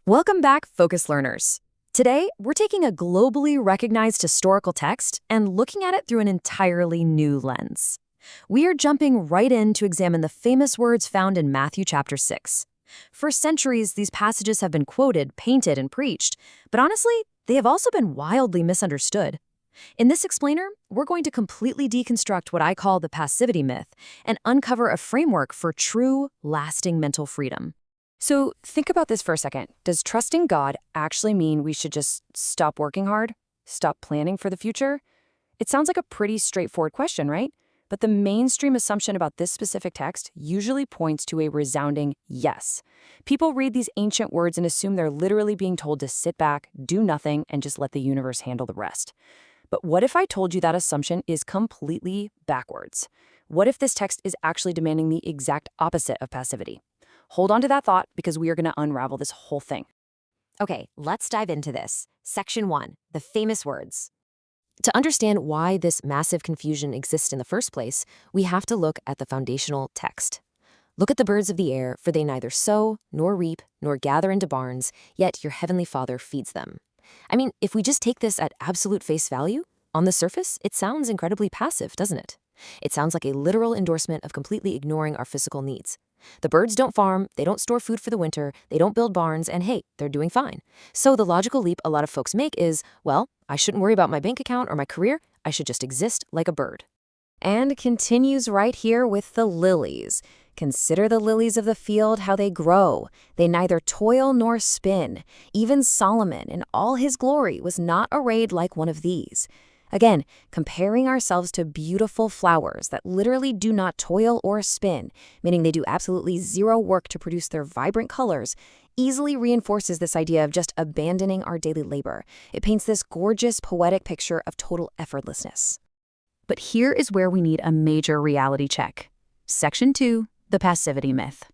Welcome back, Focus Learners. Today, we're taking a globally recognized historical text and looking at it through an entirely new lens. We are jumping right in to examine the famous words found in Matthew chapter 6. For centuries, these passages have been quoted, painted, and preached, but honestly, they have also been wildly misunderstood. In this explainer, we're going to completely deconstruct what I call the passivity myth and uncover a framework for true, lasting mental freedom. So think about this for a second. Does trusting God actually mean we should just stop working hard? Stop planning for the future? It sounds like a pretty straightforward question, right? But the mainstream assumption about this specific text usually points to a resounding yes. People read these ancient words and assume they're literally being told to sit back, do nothing, and just let the universe handle the rest. But what if I told you that assumption is completely backwards? What if this text is actually demanding the exact opposite of passivity? Hold on to that thought because we are going to unravel this whole thing. Okay, let's dive into this. Section 1, the famous words. To understand why this massive confusion exists in the first place, we have to look at the foundational text. Look at the birds of the air, for they neither sow, nor reap, nor gather into barns, yet your heavenly Father feeds them. I mean, if we just take this at absolute face value, on the surface, it sounds incredibly passive, doesn't it? It sounds like a literal endorsement of completely ignoring our physical needs. The birds don't farm, they don't store food for the winter, they don't build barns, and hey, they're doing fine. So the logical leap a lot of folks make is, well, I shouldn't worry about my bank account or my career, I should just exist like a bird. And continues right here with the lilies. Consider the lilies of the field, how they grow. They neither toil nor spin. Even Solomon in all his glory was not arrayed like one of these. Again, comparing ourselves to beautiful flowers that literally do not toil or spin, meaning they do absolutely zero work to produce their vibrant colors, easily reinforces this idea of just abandoning our daily labor. It paints this gorgeous, poetic picture of total effortlessness. But here is where we need a major reality check. Section 2, the passivity myth.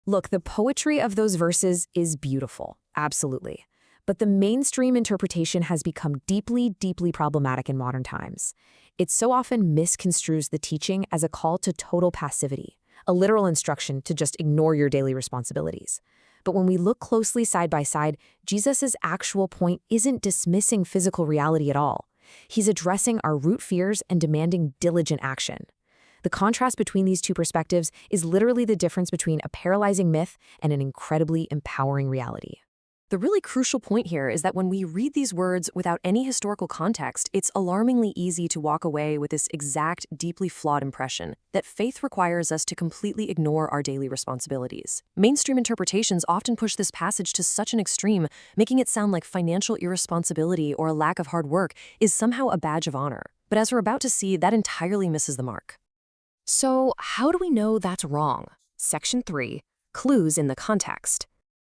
Look, the poetry of those verses is beautiful, absolutely. But the mainstream interpretation has become deeply, deeply problematic in modern times. It so often misconstrues the teaching as a call to total passivity, a literal instruction to just ignore your daily responsibilities. But when we look closely side by side, Jesus' actual point isn't dismissing physical reality at all. He's addressing our root fears and demanding diligent action. The contrast between these two perspectives is literally the difference between a paralyzing myth and an incredibly empowering reality. The really crucial point here is that when we read these words without any historical context, it's alarmingly easy to walk away with this exact, deeply flawed impression that faith requires us to completely ignore our daily responsibilities. Mainstream interpretations often push this passage to such an extreme, making it sound like financial irresponsibility or a lack of hard work is somehow a badge of honor. But as we're about to see, that entirely misses the mark. So how do we know that's wrong? Section 3, clues in the context.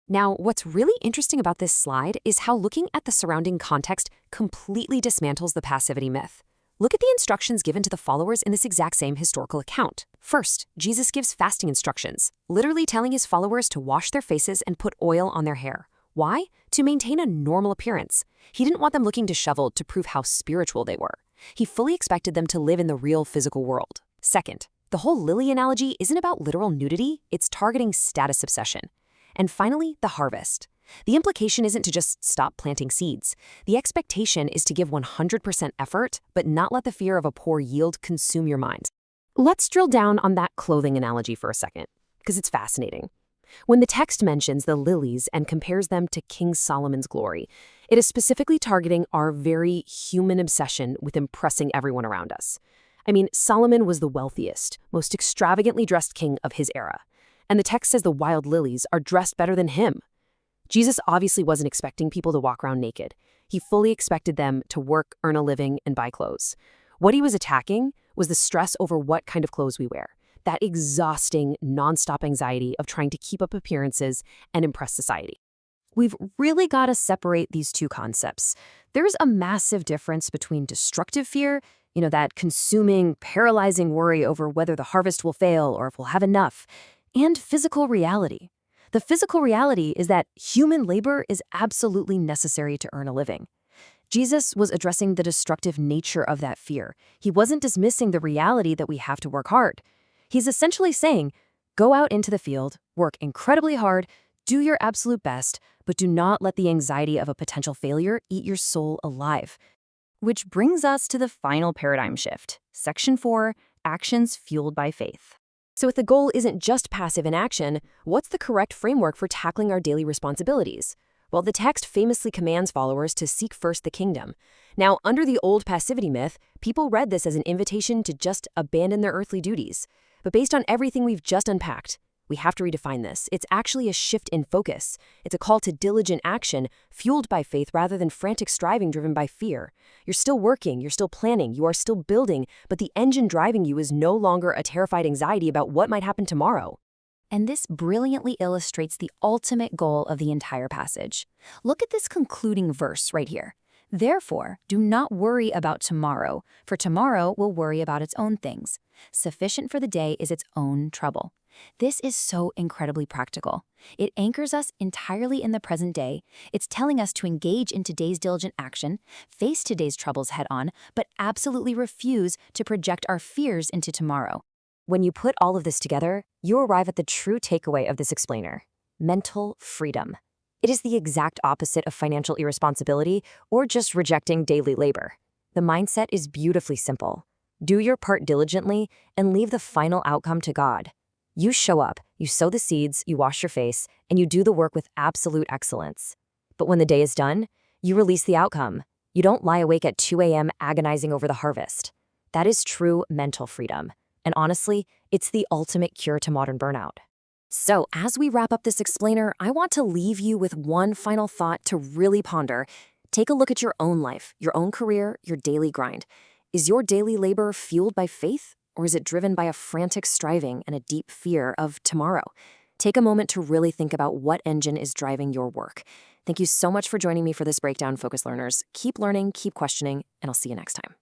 Now, what's really interesting about this slide is how looking at the surrounding context completely dismantles the passivity myth. Look at the instructions given to the followers in this exact same historical account. First, Jesus gives fasting instructions, literally telling his followers to wash their faces and put oil on their hair. Why? To maintain a normal appearance. He didn't want them looking disheveled to prove how spiritual they were. He fully expected them to live in the real physical world. Second, the whole lily analogy isn't about literal nudity, it's targeting status obsession. And finally, the harvest. The implication isn't to just stop planting seeds. The expectation is to give 100% effort, but not let the fear of a poor yield consume your mind. Let's drill down on that clothing analogy for a second, because it's fascinating. When the text mentions the lilies and compares them to King Solomon's glory, it is specifically targeting our very human obsession with impressing everyone around us. I mean, Solomon was the wealthiest, most extravagantly dressed king of his era. And the text says the wild lilies are dressed better than him. Jesus obviously wasn't expecting people to walk around naked. He fully expected them to work, earn a living, and buy clothes. What he was attacking was the stress over what kind of clothes we wear, that exhausting, nonstop anxiety of trying to keep up appearances and impress society. We've really got to separate these two concepts. There's a massive difference between destructive fear, that consuming, paralyzing worry over whether the harvest will fail or if we'll have enough, and physical reality. The physical reality is that human labor is absolutely necessary to earn a living. Jesus was addressing the destructive nature of that fear. He wasn't dismissing the reality that we have to work hard. He's essentially saying, go out into the field, work incredibly hard, Do your absolute best, but do not let the anxiety of a potential failure eat your soul alive. Which brings us to the final paradigm shift. Section 4, actions fueled by faith. So if the goal isn't just passive inaction, what's the correct framework for tackling our daily responsibilities? Well, the text famously commands followers to seek first the kingdom. Now, under the old passivity myth, people read this as an invitation to just abandon their earthly duties. But based on everything we've just unpacked, we have to redefine this. It's actually a shift in focus. It's a call to diligent action, fueled by faith rather than frantic striving driven by fear. You're still working, you're still planning, you are still building, but the engine driving you is no longer a terrified anxiety about what might happen tomorrow. And this brilliantly illustrates the ultimate goal of the entire passage. Look at this concluding verse right here. Therefore, do not worry about tomorrow, for tomorrow will worry about its own things. Sufficient for the day is its own trouble. This is so incredibly practical. It anchors us entirely in the present day. It's telling us to engage in today's diligent action, face today's troubles head on, but absolutely refuse to project our fears into tomorrow. When you put all of this together, you arrive at the true takeaway of this explainer: mental freedom. It is the exact opposite of financial irresponsibility or just rejecting daily labor. The mindset is beautifully simple. Do your part diligently and leave the final outcome to God. You show up, you sow the seeds, you wash your face, and you do the work with absolute excellence. But when the day is done, you release the outcome. You don't lie awake at 2 a.m. agonizing over the harvest. That is true mental freedom. And honestly, it's the ultimate cure to modern burnout. So, as we wrap up this explainer, I want to leave you with one final thought to really ponder. Take a look at your own life, your own career, your daily grind. Is your daily labor fueled by faith, or is it driven by a frantic striving and a deep fear of tomorrow? Take a moment to really think about what engine is driving your work. Thank you so much for joining me for this breakdown, Focus Learners. Keep learning, keep questioning, and I'll see you next time.